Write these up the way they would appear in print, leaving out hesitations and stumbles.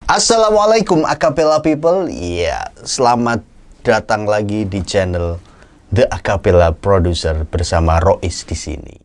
Assalamualaikum Acapella people. Ya, selamat datang lagi di channel The Acapella Producer bersama Rois di sini.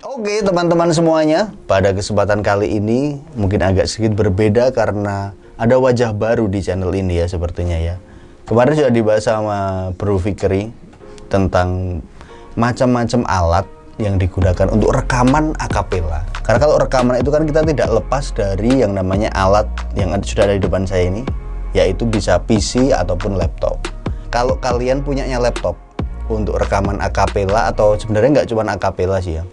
Oke teman-teman semuanya, pada kesempatan kali ini mungkin agak sedikit berbeda karena ada wajah baru di channel ini ya sepertinya ya. Kemarin sudah dibahas sama Bro Fikri tentang macam-macam alat yang digunakan untuk rekaman acapella. Karena kalau rekaman itu kan kita tidak lepas dari yang namanya alat yang sudah ada di depan saya ini, yaitu bisa PC ataupun laptop. Kalau kalian punyanya laptop untuk rekaman acapella, atau sebenarnya nggak cuma acapella sih ya,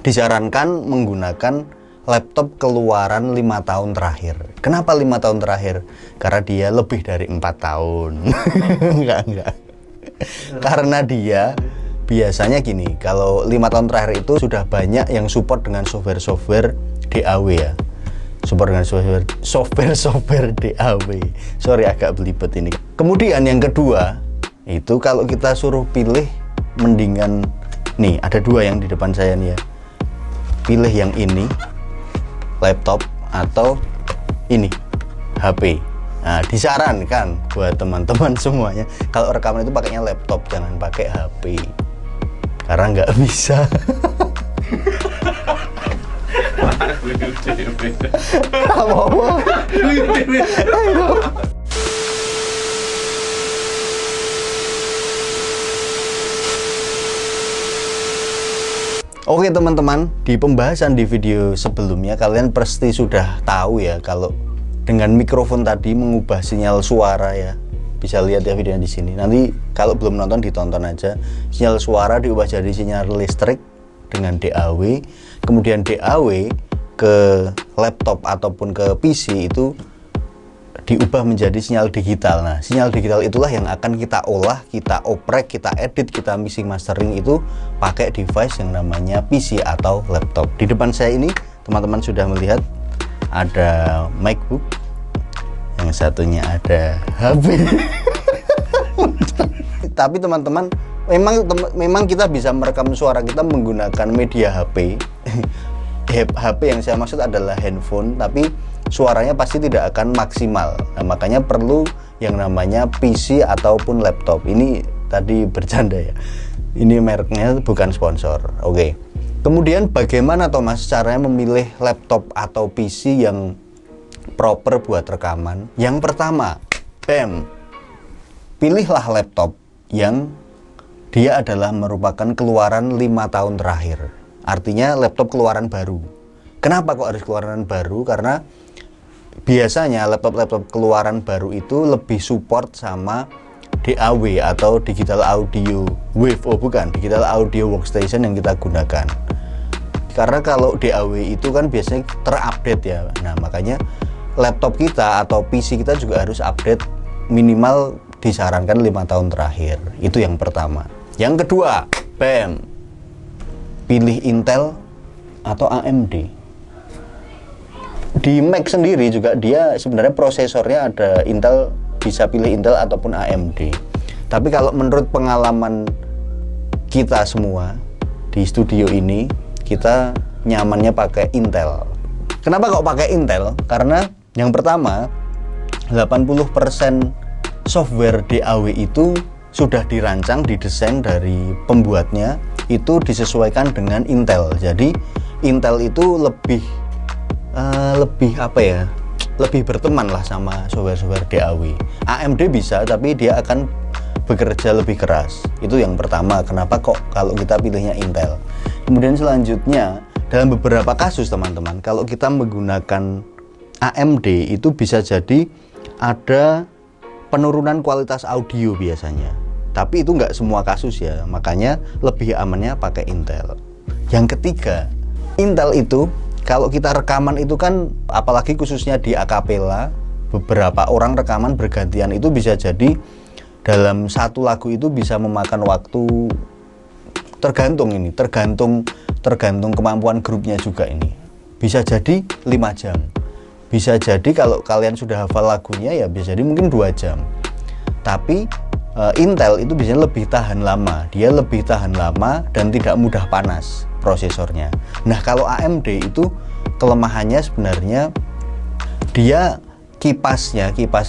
disarankan menggunakan laptop keluaran 5 tahun terakhir. Kenapa 5 tahun terakhir? Karena dia lebih dari 4 tahun. enggak. Karena dia biasanya gini, kalau 5 tahun terakhir itu sudah banyak yang support dengan software DAW ya. Support dengan software DAW. Sorry agak belibet ini. Kemudian yang kedua, itu kalau kita suruh pilih, mendingan nih ada dua yang di depan saya nih ya. Pilih yang ini, laptop, atau ini, HP. Nah, disarankan buat teman-teman semuanya, kalau rekaman itu pakainya laptop, jangan pakai HP. Karena nggak bisa. Apa-apa. Oke teman-teman, di pembahasan di video sebelumnya kalian pasti sudah tahu ya kalau dengan mikrofon tadi mengubah sinyal suara ya. Bisa lihat ya videonya di sini. Nanti kalau belum nonton ditonton aja. Sinyal suara diubah jadi sinyal listrik dengan DAW. Kemudian DAW ke laptop ataupun ke PC itu diubah menjadi sinyal digital. Nah, sinyal digital itulah yang akan kita olah, kita oprek, kita edit, kita mixing mastering itu pakai device yang namanya PC atau laptop. Di depan saya ini teman-teman sudah melihat ada MacBook, yang satunya ada HP. Tapi teman-teman, memang kita bisa merekam suara kita menggunakan media HP. HP yang saya maksud adalah handphone, tapi suaranya pasti tidak akan maksimal. Nah, makanya perlu yang namanya PC ataupun laptop. Ini tadi bercanda ya. Ini mereknya bukan sponsor. Oke. Kemudian bagaimana Thomas caranya memilih laptop atau PC yang proper buat rekaman? Yang pertama, pilihlah laptop yang dia adalah merupakan keluaran 5 tahun terakhir. Artinya laptop keluaran baru. Kenapa kok harus keluaran baru? Karena biasanya laptop-laptop keluaran baru itu lebih support sama DAW atau digital audio wave. Oh bukan, digital audio workstation yang kita gunakan. Karena kalau DAW itu kan biasanya terupdate ya. Nah makanya laptop kita atau PC kita juga harus update, minimal disarankan 5 tahun terakhir. Itu yang pertama. Yang kedua, pilih Intel atau AMD. Di Mac sendiri juga dia sebenarnya prosesornya ada Intel, bisa pilih Intel ataupun AMD. Tapi kalau menurut pengalaman kita semua di studio ini, kita nyamannya pakai Intel. Kenapa kok pakai Intel? Karena yang pertama, 80% software DAW itu sudah dirancang, didesain dari pembuatnya itu disesuaikan dengan Intel. Jadi Intel itu lebih apa ya, lebih berteman lah sama software DAW. AMD bisa, tapi dia akan bekerja lebih keras. Itu yang pertama, kenapa kok kalau kita pilihnya Intel. Kemudian selanjutnya, dalam beberapa kasus teman-teman, kalau kita menggunakan AMD itu bisa jadi ada penurunan kualitas audio biasanya. Tapi itu nggak semua kasus ya, makanya lebih amannya pakai Intel. Yang ketiga, Intel itu kalau kita rekaman itu kan, apalagi khususnya di acapella, beberapa orang rekaman bergantian itu bisa jadi dalam satu lagu itu bisa memakan waktu, tergantung kemampuan grupnya juga ini. Bisa jadi 5 jam. Bisa jadi kalau kalian sudah hafal lagunya ya bisa jadi mungkin 2 jam. Tapi Intel itu biasanya lebih tahan lama, dia lebih tahan lama dan tidak mudah panas prosesornya. Nah kalau AMD itu kelemahannya sebenarnya dia kipas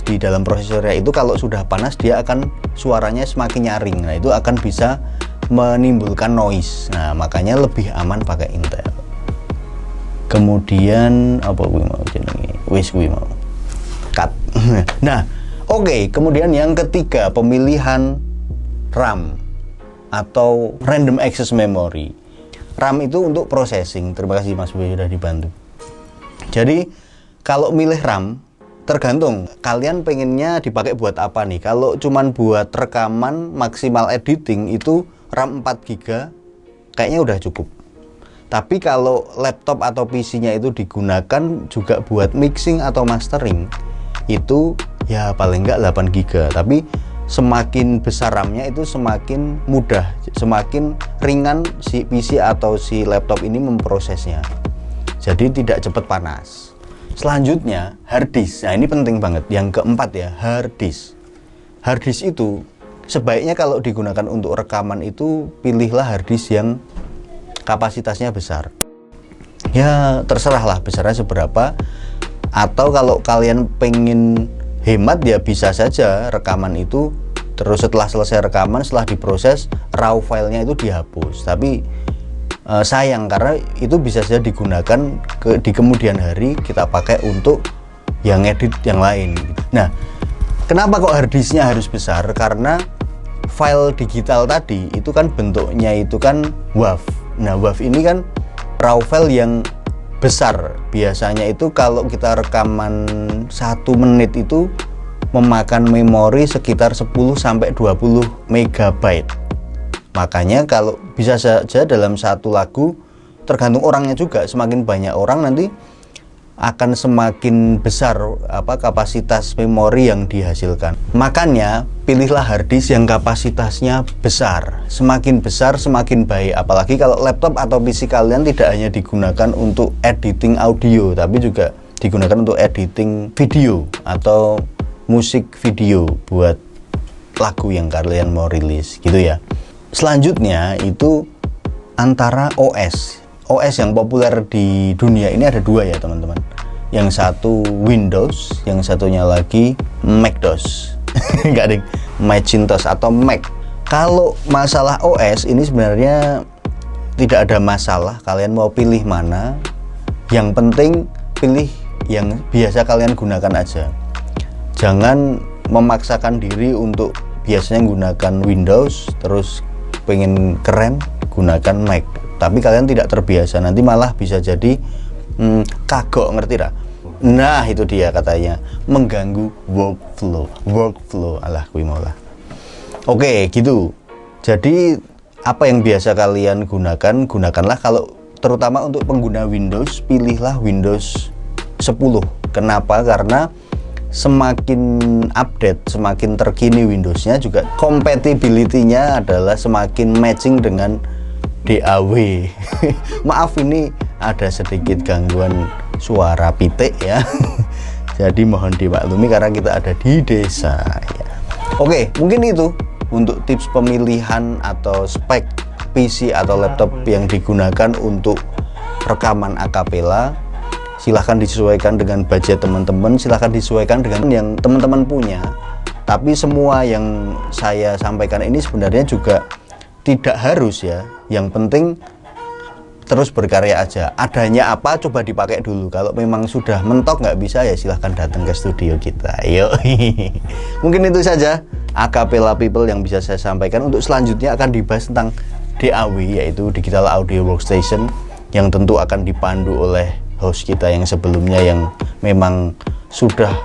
di dalam prosesornya itu kalau sudah panas dia akan suaranya semakin nyaring. Nah itu akan bisa menimbulkan noise. Nah makanya lebih aman pakai Intel. Kemudian apa gue mau jenenge? Wis gue mau cut. Nah oke, kemudian yang ketiga, pemilihan RAM atau Random Access Memory. RAM itu untuk processing. Terima kasih Mas Boy sudah dibantu. Jadi kalau milih RAM tergantung kalian pengennya dipakai buat apa nih. Kalau cuman buat rekaman maksimal editing itu RAM 4 GB kayaknya udah cukup. Tapi kalau laptop atau PC-nya itu digunakan juga buat mixing atau mastering, itu ya paling enggak 8 GB. Tapi semakin besar RAM-nya itu semakin mudah, semakin ringan si PC atau si laptop ini memprosesnya. Jadi tidak cepat panas. Selanjutnya hard disk. Nah ini penting banget. Yang keempat ya, hard disk. Hard disk itu sebaiknya kalau digunakan untuk rekaman itu pilihlah hard disk yang kapasitasnya besar. Ya terserahlah besarnya seberapa. Atau kalau kalian pengen hemat ya bisa saja rekaman itu terus setelah selesai rekaman, setelah diproses raw filenya itu dihapus. Tapi sayang karena itu bisa saja digunakan di kemudian hari kita pakai untuk yang edit yang lain. Nah kenapa kok hard disknya harus besar? Karena file digital tadi itu kan bentuknya itu kan WAV. Nah WAV ini kan raw file yang besar. Biasanya itu kalau kita rekaman 1 menit itu memakan memori sekitar 10-20 MB. Makanya kalau bisa saja dalam satu lagu, tergantung orangnya juga, semakin banyak orang nanti akan semakin besar kapasitas memori yang dihasilkan. Makanya pilihlah hard disk yang kapasitasnya besar. Semakin besar semakin baik. Apalagi kalau laptop atau PC kalian tidak hanya digunakan untuk editing audio, tapi juga digunakan untuk editing video atau musik video buat lagu yang kalian mau rilis gitu ya. Selanjutnya itu antara OS yang populer di dunia ini ada 2 ya teman-teman. Yang satu Windows, yang satunya lagi MacOS. Enggak ding, Macintosh atau Mac. Kalau masalah OS ini sebenarnya tidak ada masalah, kalian mau pilih mana. Yang penting pilih yang biasa kalian gunakan aja. Jangan memaksakan diri untuk biasanya gunakan Windows terus pengen keren gunakan Mac. Tapi kalian tidak terbiasa, nanti malah bisa jadi kagok, ngerti lah. Nah itu dia katanya mengganggu workflow alah kui maulah. Oke gitu. Jadi apa yang biasa kalian gunakanlah. Kalau terutama untuk pengguna Windows, pilihlah Windows 10. Kenapa? Karena semakin update, semakin terkini Windowsnya, juga compatibility-nya adalah semakin matching dengan DAW. Maaf ini ada sedikit gangguan suara pitik ya. Jadi mohon dimaklumi karena kita ada di desa ya. Oke, mungkin itu untuk tips pemilihan atau spek PC atau laptop yang digunakan untuk rekaman acapella. Silahkan disesuaikan dengan budget teman-teman, silahkan disesuaikan dengan yang teman-teman punya. Tapi semua yang saya sampaikan ini sebenarnya juga tidak harus ya. Yang penting terus berkarya aja. Adanya apa coba dipakai dulu. Kalau memang sudah mentok nggak bisa ya silahkan datang ke studio kita. Yuk. Mungkin itu saja acapella people yang bisa saya sampaikan. Untuk selanjutnya akan dibahas tentang DAW, yaitu Digital Audio Workstation, yang tentu akan dipandu oleh host kita yang sebelumnya yang memang sudah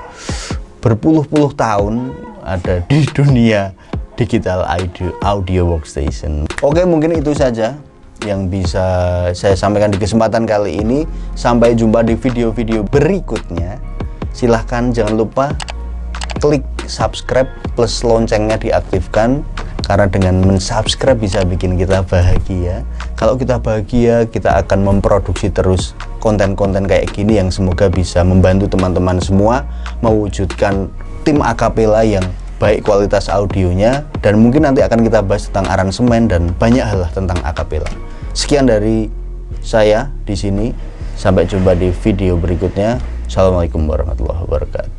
berpuluh-puluh tahun ada di dunia Digital Audio Workstation. Oke, mungkin itu saja yang bisa saya sampaikan di kesempatan kali ini. Sampai jumpa di video-video berikutnya. Silahkan jangan lupa klik subscribe plus loncengnya diaktifkan, karena dengan mensubscribe bisa bikin kita bahagia. Kalau kita bahagia, kita akan memproduksi terus konten-konten kayak gini yang semoga bisa membantu teman-teman semua mewujudkan tim acapella yang baik kualitas audionya, dan mungkin nanti akan kita bahas tentang aransemen dan banyak hal lah tentang akapela. Sekian dari saya di sini. Sampai jumpa di video berikutnya. Assalamualaikum warahmatullahi wabarakatuh.